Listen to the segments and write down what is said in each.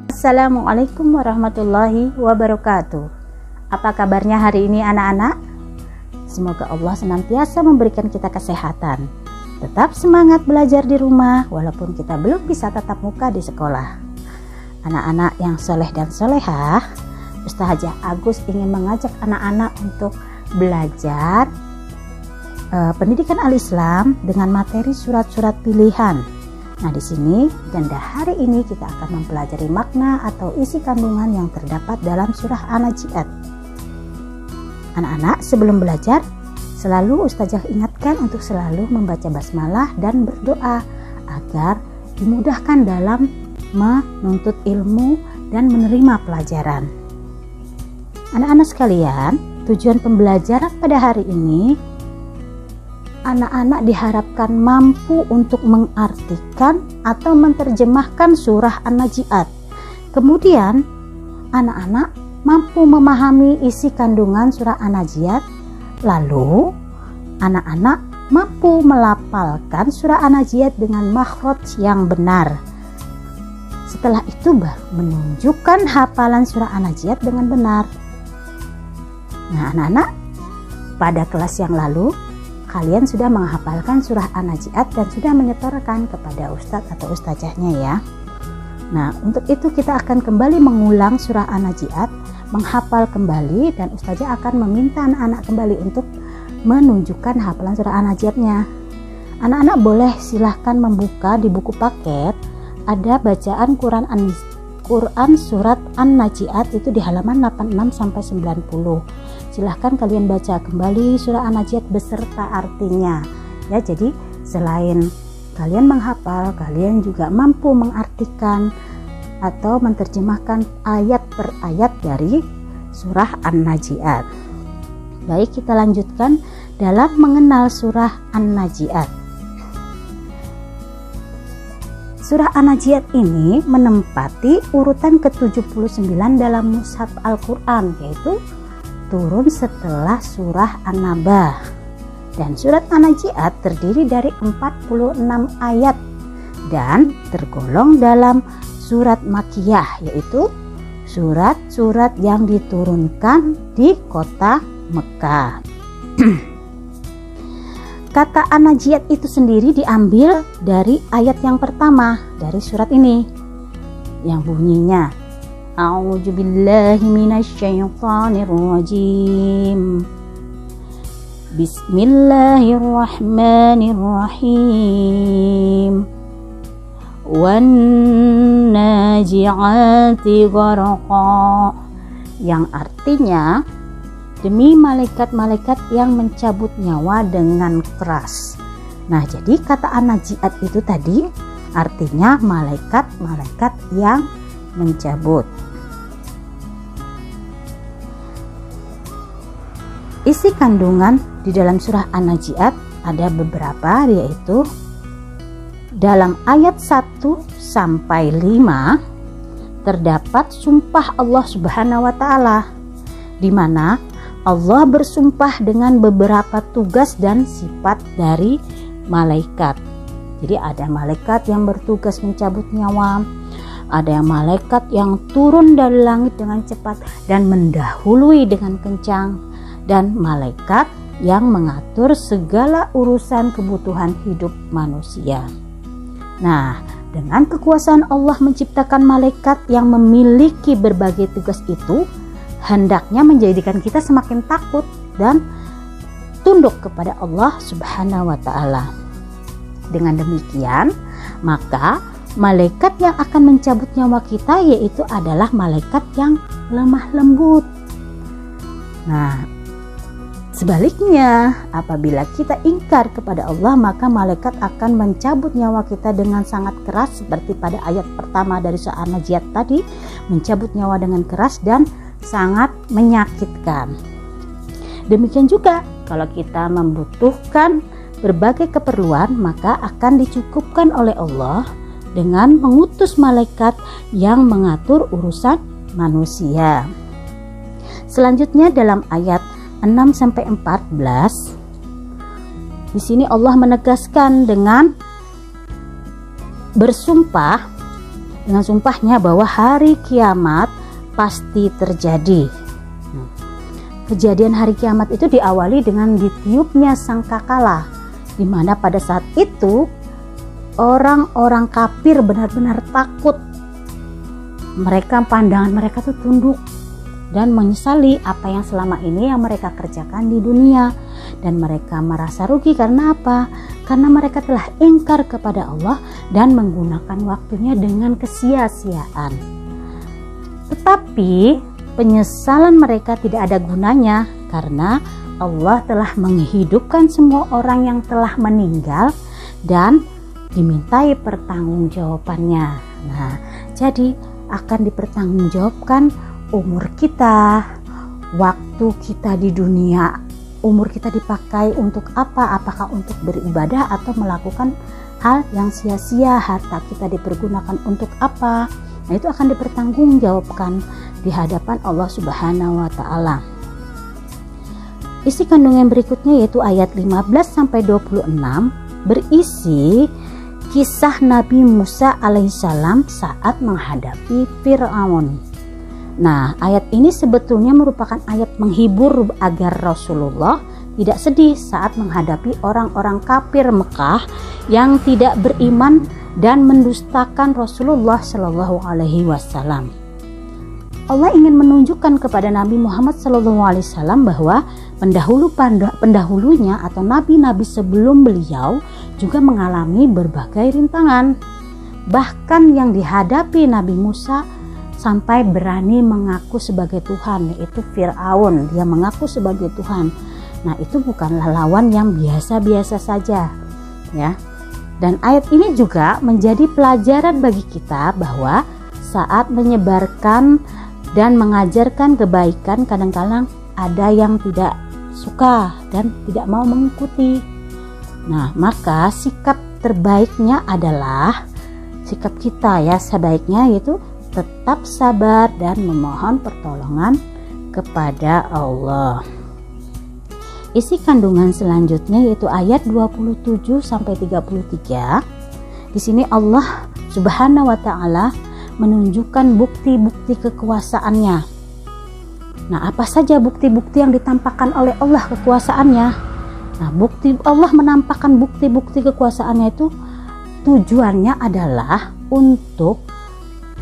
Assalamualaikum warahmatullahi wabarakatuh. Apa kabarnya hari ini anak-anak? Semoga Allah senantiasa memberikan kita kesehatan. Tetap semangat belajar di rumah walaupun kita belum bisa tatap muka di sekolah. Anak-anak yang soleh dan solehah, Ustazah Agus ingin mengajak anak-anak untuk belajar pendidikan al-Islam dengan materi surat-surat pilihan. Nah, di sini agenda hari ini kita akan mempelajari makna atau isi kandungan yang terdapat dalam surah An-Nazi'at. Anak-anak, sebelum belajar, selalu Ustazah ingatkan untuk selalu membaca basmalah dan berdoa agar dimudahkan dalam menuntut ilmu dan menerima pelajaran. Anak-anak sekalian, tujuan pembelajaran pada hari ini, anak-anak diharapkan mampu untuk mengartikan atau menerjemahkan surah An-Nazi'at. Kemudian, anak-anak mampu memahami isi kandungan surah An-Nazi'at. Lalu, anak-anak mampu melafalkan surah An-Nazi'at dengan makhraj yang benar. Setelah itu baru menunjukkan hafalan surah An-Nazi'at dengan benar. Nah, anak-anak, pada kelas yang lalu kalian sudah menghafalkan surah An-Nazi'at dan sudah menyetorkan kepada ustadz atau ustazahnya ya. Nah, untuk itu kita akan kembali mengulang surah An-Nazi'at, menghafal kembali, dan ustazah akan meminta anak-anak kembali untuk menunjukkan hafalan surah An-Nazi'atnya. Anak-anak boleh silahkan membuka di buku paket, ada bacaan Quran surat An-Nazi'at itu di halaman 86 sampai 90. Silahkan kalian baca kembali surah An-Nazi'at beserta artinya ya. Jadi selain kalian menghafal, kalian juga mampu mengartikan atau menerjemahkan ayat per ayat dari surah An-Nazi'at. Baik, kita lanjutkan dalam mengenal surah An-Nazi'at. Surah An-Nazi'at ini menempati urutan ke-79 dalam mushaf Al-Quran, yaitu turun setelah surah An-Naba. Dan surat An-Nazi'at terdiri dari 46 ayat dan tergolong dalam surat Makkiyah, yaitu surat-surat yang diturunkan di kota Mekah. Kata An-Nazi'at itu sendiri diambil dari ayat yang pertama dari surat ini yang bunyinya A'udzu billahi minasyaitonir rajim. Bismillahirrahmanirrahim. Wan nazi'ati gharqa. Yang artinya, demi malaikat-malaikat yang mencabut nyawa dengan keras. Nah, jadi kata An-Nazi'at itu tadi artinya malaikat-malaikat yang mencabut. Isi kandungan di dalam surah An-Nazi'at ada beberapa, yaitu dalam ayat 1 sampai 5 terdapat sumpah Allah Subhanahu wa taala, di mana Allah bersumpah dengan beberapa tugas dan sifat dari malaikat. Jadi ada malaikat yang bertugas mencabut nyawa, ada yang malaikat yang turun dari langit dengan cepat dan mendahului dengan kencang, dan malaikat yang mengatur segala urusan kebutuhan hidup manusia. Nah, dengan kekuasaan Allah menciptakan malaikat yang memiliki berbagai tugas itu, hendaknya menjadikan kita semakin takut dan tunduk kepada Allah Subhanahu wa taala. Dengan demikian, maka malaikat yang akan mencabut nyawa kita yaitu adalah malaikat yang lemah lembut. Nah, sebaliknya, apabila kita ingkar kepada Allah, maka malaikat akan mencabut nyawa kita dengan sangat keras, seperti pada ayat pertama dari surah An-Nazi'at tadi, mencabut nyawa dengan keras dan sangat menyakitkan. Demikian juga kalau kita membutuhkan berbagai keperluan, maka akan dicukupkan oleh Allah dengan mengutus malaikat yang mengatur urusan manusia. Selanjutnya dalam ayat 6-14, di sini Allah menegaskan dengan bersumpah dengan sumpahnya bahwa hari kiamat pasti terjadi. Kejadian hari kiamat itu diawali dengan ditiupnya sangkakala, di mana pada saat itu orang-orang kafir benar-benar takut. Pandangan mereka tuh tunduk dan menyesali apa yang selama ini yang mereka kerjakan di dunia, dan mereka merasa rugi karena apa? Karena mereka telah ingkar kepada Allah dan menggunakan waktunya dengan kesia-siaan. Tetapi penyesalan mereka tidak ada gunanya, karena Allah telah menghidupkan semua orang yang telah meninggal dan dimintai pertanggungjawabannya. Nah, jadi akan dipertanggungjawabkan umur kita, waktu kita di dunia. Umur kita dipakai untuk apa? Apakah untuk beribadah atau melakukan hal yang sia-sia? Harta kita dipergunakan untuk apa? Nah, itu akan dipertanggungjawabkan di hadapan Allah Subhanahu wa taala. Isi kandungan berikutnya yaitu ayat 15-26 berisi kisah Nabi Musa alaihissalam saat menghadapi Fir'aun. Nah, ayat ini sebetulnya merupakan ayat menghibur agar Rasulullah tidak sedih saat menghadapi orang-orang kafir Mekah yang tidak beriman dan mendustakan Rasulullah Shallallahu Alaihi Wasallam. Allah ingin menunjukkan kepada Nabi Muhammad Shallallahu Alaihi Wasallam bahwa pendahulunya atau nabi-nabi sebelum beliau juga mengalami berbagai rintangan. Bahkan yang dihadapi Nabi Musa sampai berani mengaku sebagai Tuhan, yaitu Fir'aun. Dia mengaku sebagai Tuhan. Nah, itu bukanlah lawan yang biasa-biasa saja, ya. Dan ayat ini juga menjadi pelajaran bagi kita bahwa saat menyebarkan dan mengajarkan kebaikan, kadang-kadang ada yang tidak suka dan tidak mau mengikuti. Nah, maka sikap terbaiknya adalah sikap kita, ya, sebaiknya yaitu tetap sabar dan memohon pertolongan kepada Allah. Isi kandungan selanjutnya yaitu ayat 27-33. Di sini Allah Subhanahu wa taala menunjukkan bukti-bukti kekuasaannya. Nah, apa saja bukti-bukti yang ditampakkan oleh Allah kekuasaannya? Nah, Allah menampakkan bukti-bukti kekuasaannya itu tujuannya adalah untuk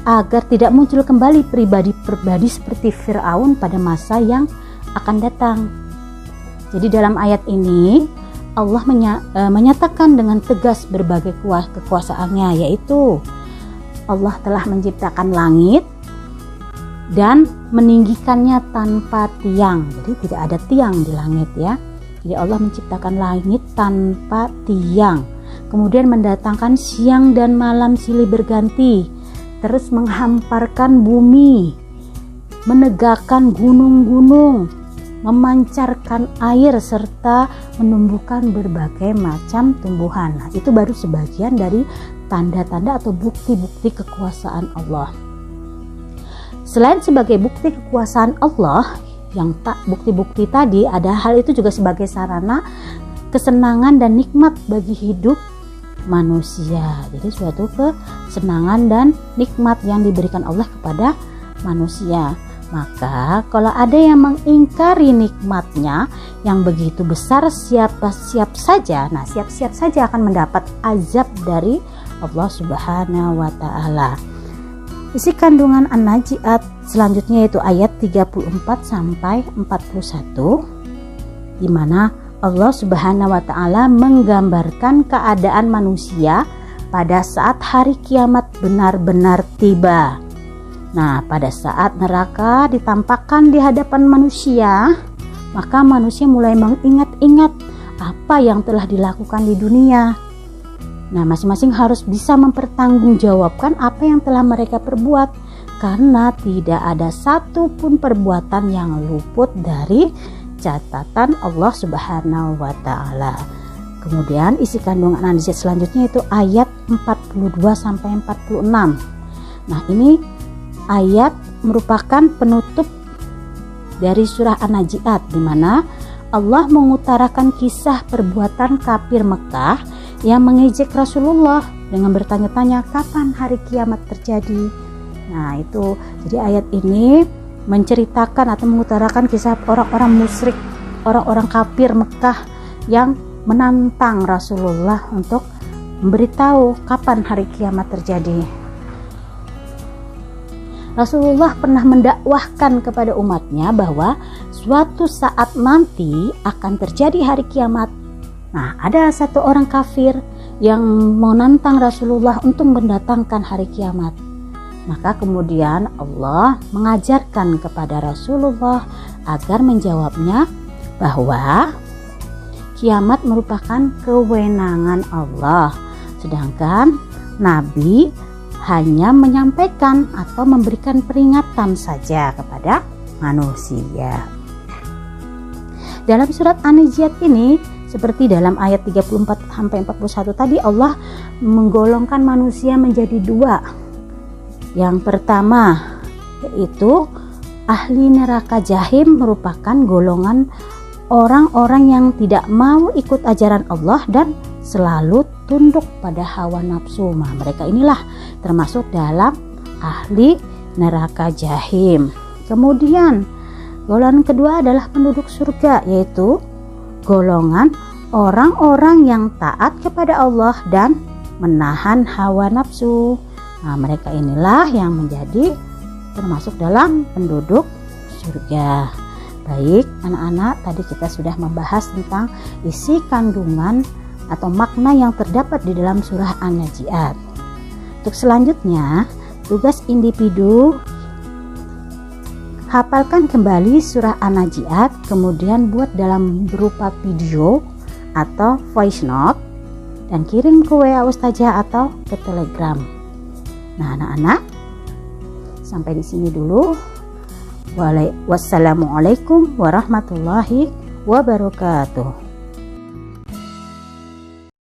agar tidak muncul kembali pribadi-pribadi seperti Fir'aun pada masa yang akan datang. Jadi dalam ayat ini Allah menyatakan dengan tegas berbagai kekuasaannya, yaitu Allah telah menciptakan langit dan meninggikannya tanpa tiang. Jadi tidak ada tiang di langit, ya. Jadi Allah menciptakan langit tanpa tiang. Kemudian mendatangkan siang dan malam silih berganti. Terus menghamparkan bumi, menegakkan gunung-gunung, memancarkan air, serta menumbuhkan berbagai macam tumbuhan. Nah, itu baru sebagian dari tanda-tanda atau bukti-bukti kekuasaan Allah. Selain sebagai bukti kekuasaan Allah, yang bukti-bukti tadi, ada hal itu juga sebagai sarana kesenangan dan nikmat bagi hidup manusia. Jadi suatu kesenangan dan nikmat yang diberikan Allah kepada manusia. Maka kalau ada yang mengingkari nikmatnya yang begitu besar, siap-siap saja akan mendapat azab dari Allah Subhanahu wa taala. Isi kandungan An-Najiat selanjutnya yaitu ayat 34-41, di mana Allah Subhanahu wa taala menggambarkan keadaan manusia pada saat hari kiamat benar-benar tiba. Nah, pada saat neraka ditampakkan di hadapan manusia, maka manusia mulai mengingat-ingat apa yang telah dilakukan di dunia. Nah, masing-masing harus bisa mempertanggungjawabkan apa yang telah mereka perbuat, karena tidak ada satupun perbuatan yang luput dari catatan Allah Subhanahu wa taala. Kemudian isi kandungan An-Najiat selanjutnya itu ayat 42-46. Nah, ini ayat merupakan penutup dari surah An-Najiat, di mana Allah mengutarakan kisah perbuatan kafir Mekah yang mengejek Rasulullah dengan bertanya-tanya kapan hari kiamat terjadi. Nah itu, jadi ayat ini menceritakan atau mengutarakan kisah orang-orang musyrik, orang-orang kafir Mekah yang menantang Rasulullah untuk memberitahu kapan hari kiamat terjadi. Rasulullah pernah mendakwahkan kepada umatnya bahwa suatu saat nanti akan terjadi hari kiamat. Nah, ada satu orang kafir yang menantang Rasulullah untuk mendatangkan hari kiamat. Maka kemudian Allah mengajarkan kepada Rasulullah agar menjawabnya bahwa kiamat merupakan kewenangan Allah, sedangkan Nabi hanya menyampaikan atau memberikan peringatan saja kepada manusia. Dalam surat An-Nazi'at ini, seperti dalam ayat 34-41 tadi, Allah menggolongkan manusia menjadi dua. Yang pertama yaitu ahli neraka jahim, merupakan golongan orang-orang yang tidak mau ikut ajaran Allah dan selalu tunduk pada hawa nafsu. Nah, mereka inilah termasuk dalam ahli neraka jahim. Kemudian golongan kedua adalah penduduk surga, yaitu golongan orang-orang yang taat kepada Allah dan menahan hawa nafsu. Nah, mereka inilah yang menjadi termasuk dalam penduduk surga. Baik anak-anak, tadi kita sudah membahas tentang isi kandungan atau makna yang terdapat di dalam surah An-Nazi'at. Untuk selanjutnya, tugas individu, hafalkan kembali surah An-Nazi'at, kemudian buat dalam berupa video atau voice note dan kirim ke WA Ustazah atau ke Telegram. Nah, anak-anak, sampai di sini dulu. Wassalamualaikum warahmatullahi wabarakatuh.